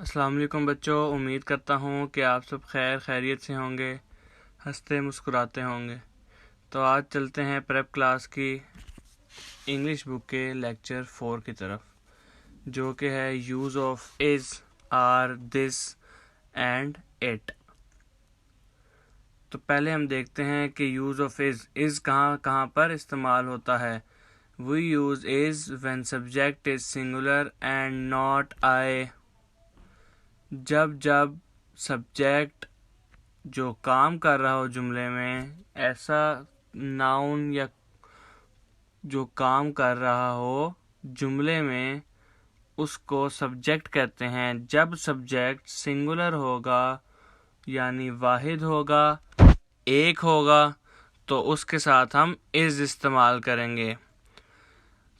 अस्सलाम वालेकुम बच्चों, उम्मीद करता हूँ कि आप सब खैरियत से होंगे, हंसते मुस्कुराते होंगे। तो आज चलते हैं प्रेप क्लास की इंग्लिश बुक के लेक्चर 4 की तरफ, जो कि है use of is, are, this and it. तो पहले हम देखते हैं कि यूज़ ऑफ इज़ कहाँ कहाँ पर इस्तेमाल होता है। We use is when subject is singular and not I. जब जब सब्जेक्ट जो काम कर रहा हो जुमले में, ऐसा नाउन या जो काम कर रहा हो जुमले में, उसको सब्जेक्ट कहते हैं। जब सब्जेक्ट सिंगुलर होगा यानी वाहिद होगा, एक होगा, तो उसके साथ हम इज़ इस्तेमाल करेंगे।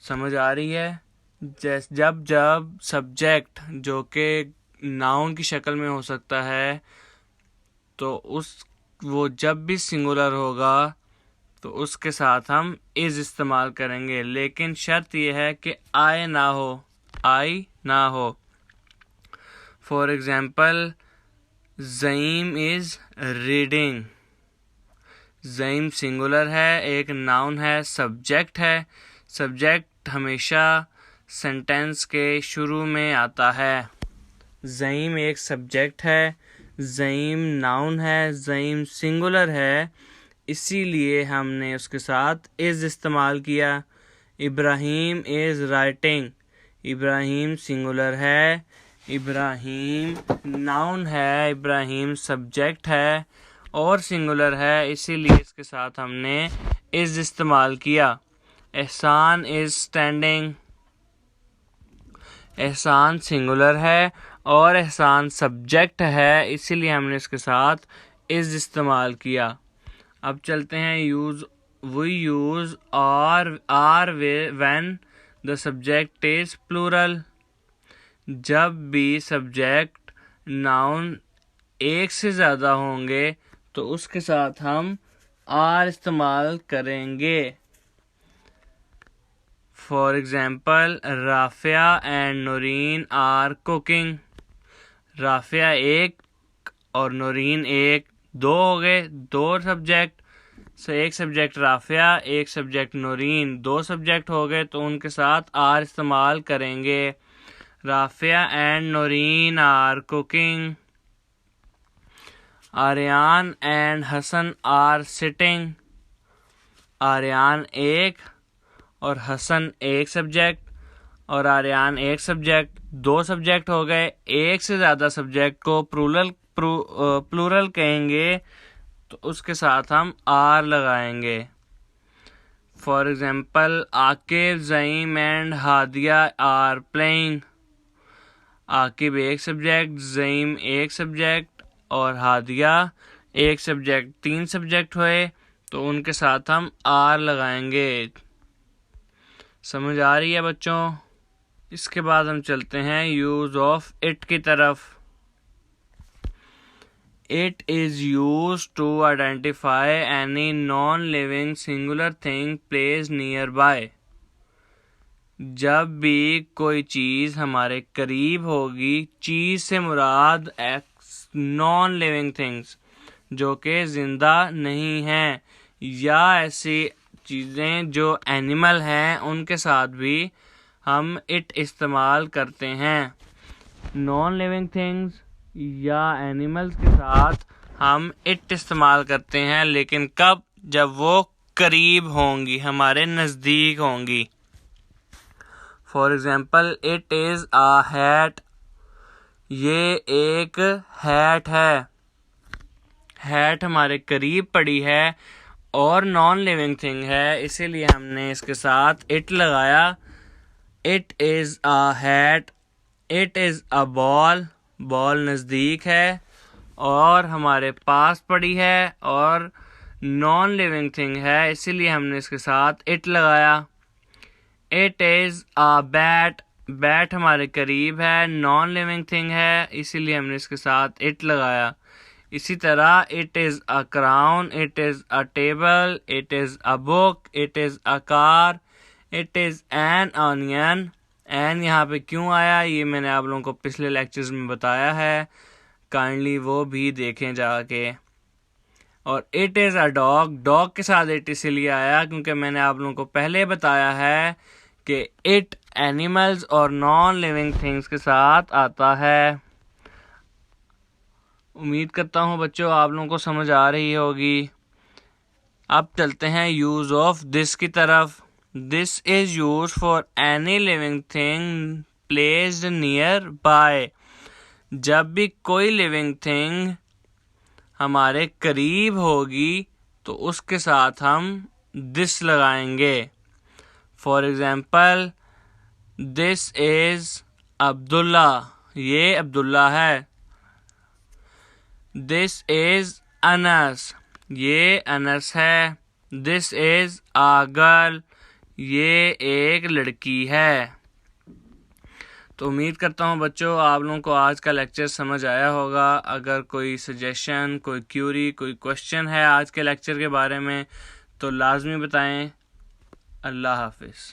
समझ आ रही है? जब जब सब्जेक्ट जो कि नाउन की शक्ल में हो सकता है, तो वो जब भी सिंगुलर होगा तो उसके साथ हम इज़ इस्तेमाल करेंगे, लेकिन शर्त यह है कि आई ना हो। For example, Zaim is reading. Zaim singular है, एक नाउन है, सब्जेक्ट है। सब्जेक्ट हमेशा सेंटेंस के शुरू में आता है। ज़ईम एक सब्जेक्ट है, ज़ईम नाउन है, ज़ईम सिंगुलर है, इसीलिए हमने उसके साथ इज़ इस्तेमाल किया। Ibrahim is writing. Ibrahim singular है, इब्राहीम नाउन है, इब्राहीम सब्जेक्ट है और सिंगुलर है, इसीलिए इसके साथ हमने इज़ इस्तेमाल किया। एहसान इज़ स्टैंडिंग। एहसान सिंगुलर है और एहसान सब्जेक्ट है, इसीलिए हमने इसके साथ इज़ इस्तेमाल किया। अब चलते हैं we use are when the subject is plural. जब भी सब्जेक्ट नाउन एक से ज़्यादा होंगे तो उसके साथ हम आर इस्तेमाल करेंगे। For example, Rafia and Noreen are cooking. Rafia एक और नूरीन एक, दो हो गए, दो सब्जेक्ट। एक सब्जेक्ट राफिया, एक सब्जेक्ट नूरीन, दो सब्जेक्ट हो गए, तो उनके साथ आर इस्तेमाल करेंगे। Rafia and Noreen are cooking. Aryan and Hasan are sitting. Aryan एक और हसन एक सब्जेक्ट, और आर्यान एक सब्जेक्ट, दो सब्जेक्ट हो गए। एक से ज़्यादा सब्जेक्ट को प्लूरल कहेंगे तो उसके साथ हम आर लगाएंगे। For example, Aqib, Zaim and Hadiya are playing. Aqib एक सब्जेक्ट, ज़ईम एक सब्जेक्ट और हादिया एक सब्जेक्ट, तीन सब्जेक्ट हुए, तो उनके साथ हम आर लगाएंगे। समझ आ रही है बच्चों? इसके बाद हम चलते हैं यूज़ ऑफ इट की तरफ। It is used to identify any non-living singular thing placed nearby. जब भी कोई चीज़ हमारे करीब होगी, चीज़ से मुराद नॉन लिविंग थिंग्स जो कि ज़िंदा नहीं हैं, या ऐसी चीज़ें जो एनिमल हैं, उनके साथ भी हम इट इस्तेमाल करते हैं। नॉन लिविंग थिंग्स या एनिमल्स के साथ हम इट इस्तेमाल करते हैं, लेकिन कब? जब वो करीब होंगी, हमारे नज़दीक होंगी। For example, it is a hat. ये एक हैट है। हैट हमारे करीब पड़ी है और नॉन लिविंग थिंग है, इसीलिए हमने इसके साथ इट लगाया। It is a hat. It is a ball. Ball नज़दीक है और हमारे पास पड़ी है और नॉन लिविंग थिंग है, इसीलिए हमने इसके साथ इट लगाया। It is a bat. Bat हमारे करीब है, नॉन लिविंग थिंग है, इसीलिए हमने इसके साथ इट लगाया। इसी तरह, it is a crown, it is a table, it is a book, it is a car, it is an onion an यहाँ पे क्यों आया ये मैंने आप लोगों को पिछले लेक्चर्स में बताया है, काइंडली वो भी देखें जाके। और it is a dog, dog के साथ इट इसलिए आया क्योंकि मैंने आप लोगों को पहले बताया है कि इट एनिमल्स और नॉन लिविंग थिंग्स के साथ आता है। उम्मीद करता हूँ बच्चों आप लोगों को समझ आ रही होगी। अब चलते हैं यूज़ ऑफ दिस की तरफ। This is use for any living thing placed near by. जब भी कोई लिविंग थिंग हमारे करीब होगी तो उसके साथ हम दिस लगाएंगे। For example, this is Abdullah, ये अब्दुल्ला है। दिस इज़ अनस, ये अनस है। दिस इज़ आ गर्ल, ये एक लड़की है। तो उम्मीद करता हूँ बच्चों आप लोगों को आज का लेक्चर समझ आया होगा। अगर कोई सजेशन, कोई क्यूरी, कोई क्वेश्चन है आज के लेक्चर के बारे में तो लाजमी बताएं। अल्लाह हाफिज़।